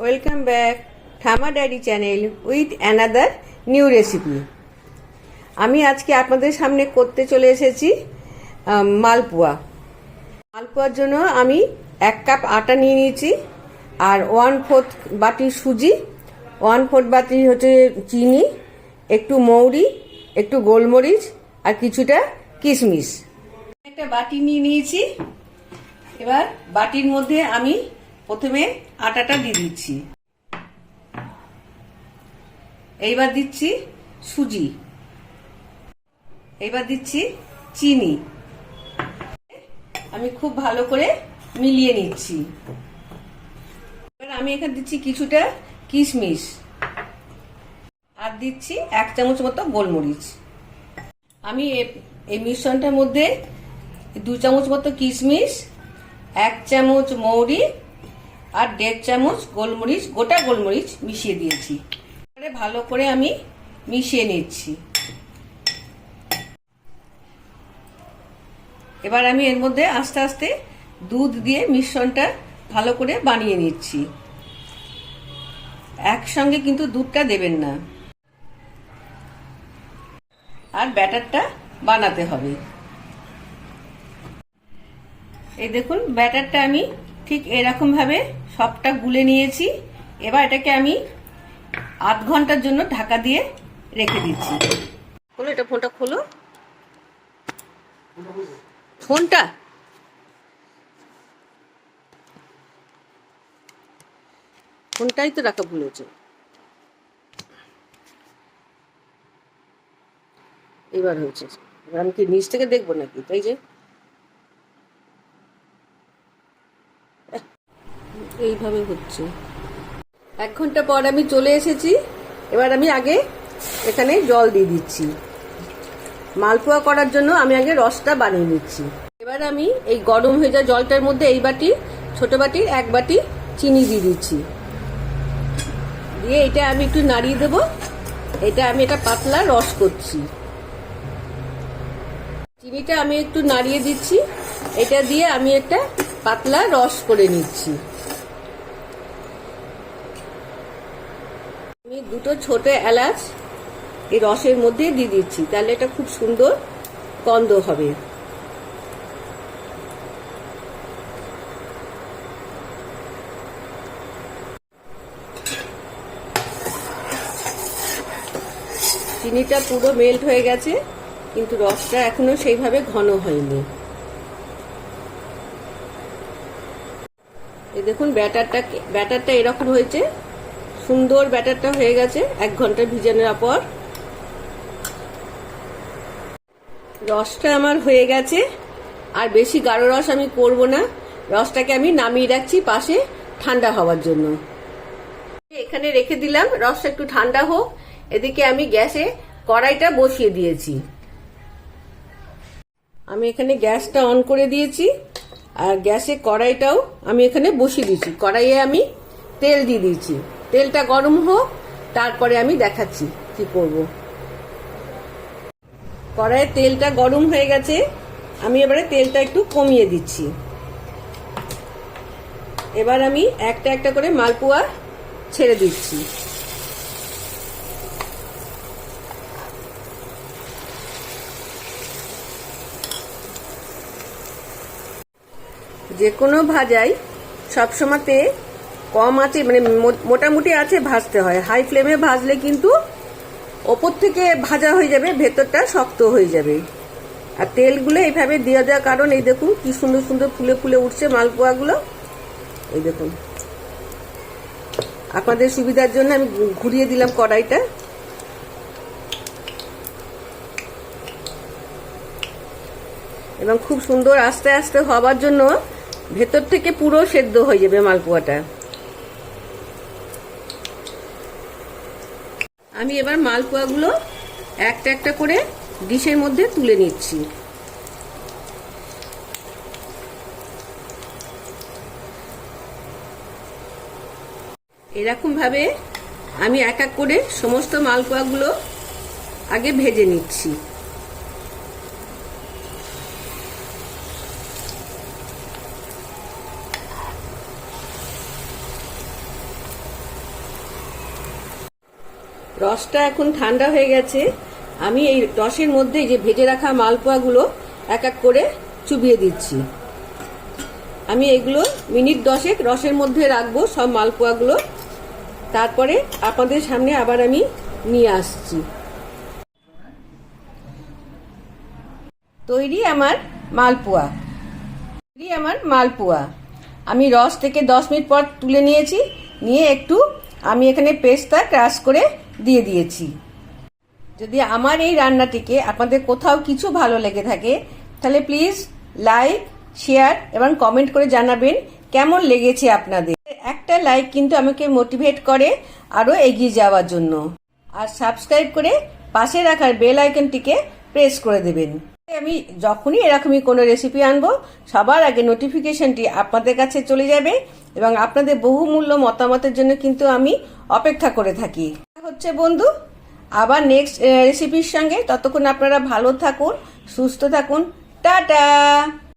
Welcome back Thama diary channel with another new recipe. আমি আজকে আপনাদের সামনে করতে চলে এসেছি মালপোয়া। মালপোয়ার জন্য আমি 1 কাপ আটা নিয়ে নিয়েছি, আর 1/4 বাটি সুজি, 1/4 বাটি হচ্ছে চিনি, একটু মৌরি, একটু গোলমরিচ আর কিছুটা কিশমিশ। একটা বাটি নিয়ে নিয়েছি। এবার বাটির মধ্যে আমি প্রথমে আটাটা দিয়ে দিচ্ছি। এইবার দিচ্ছি সুজি, এইবার দিচ্ছি চিনি। আমি খুব ভালো করে মিলিয়ে নিচ্ছি। এবার আমি এখানে দিচ্ছি কিছুটা কিশমিশ, আর দিচ্ছি 1 চামচ মতো গোলমরিচ। আমি এই মিশ্রণটার মধ্যে 2 চামচ মতো কিশমিশ, 1 চামচ মৌরি আর 1.5 চামচ গোলমরিচ, গোটা গোলমরিচ মিশিয়ে দিয়েছি। ভালো করে আমি মিশিয়ে নিচ্ছি। এবার আমি এর মধ্যে আস্তে আস্তে দুধ দিয়ে মিশ্রণটা ভালো করে বানিয়ে নিচ্ছি। একসঙ্গে কিন্তু দুধটা দেবেন না, আর ব্যাটারটা বানাতে হবে। এই দেখুন, ব্যাটারটা আমি ঠিক এরকম ভাবে সবটা গুলে নিয়েছি। এবার এটাকে আমি আধ ঘন্টার জন্য ঢাকা দিয়ে রেখে দিচ্ছি। খোলো, এটা ফোনটা খোলো, ফোনটাই তো রাখা ভুলেছে। এবার হয়েছে। এবার আমি কি নিচ থেকে দেখবো নাকি? তাই যে এইভাবে হচ্ছে। 1 ঘন্টা পর আমি চলে এসেছি। এবার আমি আগে এখানে জল দিয়ে দিচ্ছি। মালপোয়া করার জন্য আমি আগে রসটা বানিয়ে নিচ্ছি। এবার আমি এই গরম হয়ে যাওয়া জলটার মধ্যে এই বাটি, ছোট বাটির 1 বাটি চিনি দিয়ে দিচ্ছি। দিয়ে এটা আমি একটু নাড়িয়ে দেবো। আমি এটা পাতলা রস করছি। চিনিটা আমি একটু নাড়িয়ে দিচ্ছি। এটা দিয়ে আমি একটা পাতলা রস করে নিচ্ছি। আমি 2টো ছোট এলাচ এই রসের মধ্যে দিয়ে দিচ্ছি, তাহলে এটা খুব সুন্দর গন্ধ হবে। চিনিটা পুরো মেল্ট হয়ে গেছে, কিন্তু রসটা এখনো সেইভাবে ঘন হয়নি। এই দেখুন, ব্যাটারটা এরকম হয়েছে, সুন্দর ব্যাটারটা হয়ে গেছে 1 ঘন্টা ভিজানোর পর। রসটা আমার হয়ে গেছে, আর বেশি গাঢ় রস আমি করব না। রসটাকে আমি নামিয়ে রাখছি পাশে ঠান্ডা হওয়ার জন্য। এখানে রেখে দিলাম, রসটা একটু ঠান্ডা হোক। এদিকে আমি গ্যাসে কড়াইটা বসিয়ে দিয়েছি। আমি এখানে গ্যাসটা অন করে দিয়েছি, আর গ্যাসে কড়াইটাও আমি এখানে বসিয়ে দিয়েছি। কড়াইয়ে আমি তেল দিয়ে দিয়েছি। তেলটা গরম হোক, তারপরে আমি দেখাচ্ছি কি করব। কড়াইয়ে তেলটা গরম হয়ে গেছে, আমি এবারে তেলটা একটু কমিয়ে দিচ্ছি। এবার আমি একটা একটা করে মালপোয়া ছেড়ে দিচ্ছি। যে কোনো ভাজাই সবসময়তে কম আছে, মানে মোটামুটি আছে ভাজতে হয়। হাই ফ্লেমে ভাজলে কিন্তু ওপর থেকে ভাজা হয়ে যাবে, ভেতরটা শক্ত হয়ে যাবে। আর তেলগুলো এইভাবে দিয়ে দেওয়ার কারণ, এই দেখুন কি সুন্দর সুন্দর ফুলে ফুলে উঠছে মালপোয়াগুলো। এই দেখুন, আপনাদের সুবিধার জন্য আমি ঘুরিয়ে দিলাম কড়াইটা। এবং খুব সুন্দর আস্তে আস্তে হবার জন্য ভেতর থেকে পুরো সেদ্ধ হয়ে যাবে মালপোয়াটা। আমি এবার মালপোয়াগুলো একটা একটা করে ডিশের মধ্যে তুলে নিচ্ছি। এরকম ভাবে আমি এক এক করে সমস্ত মালপোয়াগুলো আগে ভেজে নিচ্ছি। রসটা এখন ঠান্ডা হয়ে গেছে। আমি এই রসের মধ্যে যে ভেজে রাখা মালপোয়াগুলো এক এক করে চুবিয়ে দিচ্ছি। আমি এগুলো মিনিট 10 রসের মধ্যে রাখবো সব মালপোয়াগুলো, তারপরে আপনাদের সামনে আবার আমি নিয়ে আসছি। তৈরি আমার মালপোয়া। আমি রস থেকে 10 মিনিট পর তুলে নিয়েছি, নিয়ে একটু আমি এখানে পেস্তা ক্রাশ করে দিয়ে দিয়েছি। যদি আমার এই রান্নাটিকে আপনাদের কোথাও কিছু ভালো লেগে থাকে তাহলে প্লিজ লাইক, শেয়ার এবং কমেন্ট করে জানাবেন কেমন লেগেছে আপনাদের। একটা লাইক কিন্তু আমাকে মোটিভেট করে আরো এগিয়ে যাওয়ার জন্য। আর সাবস্ক্রাইব করে পাশে রাখার বেল আইকনটিকে প্রেস করে দেবেন। আমি যখনই এরকমই কোনো রেসিপি আনবো সবার আগে নোটিফিকেশনটি আপনাদের কাছে চলে যাবে এবং আপনাদের বহুমূল্য মতামতের জন্য কিন্তু আমি অপেক্ষা করে থাকি। হচ্ছে বন্ধু, আবার নেক্সট রেসিপির সঙ্গে। ততক্ষণ আপনারা ভালো থাকুন, সুস্থ থাকুন। টাটা।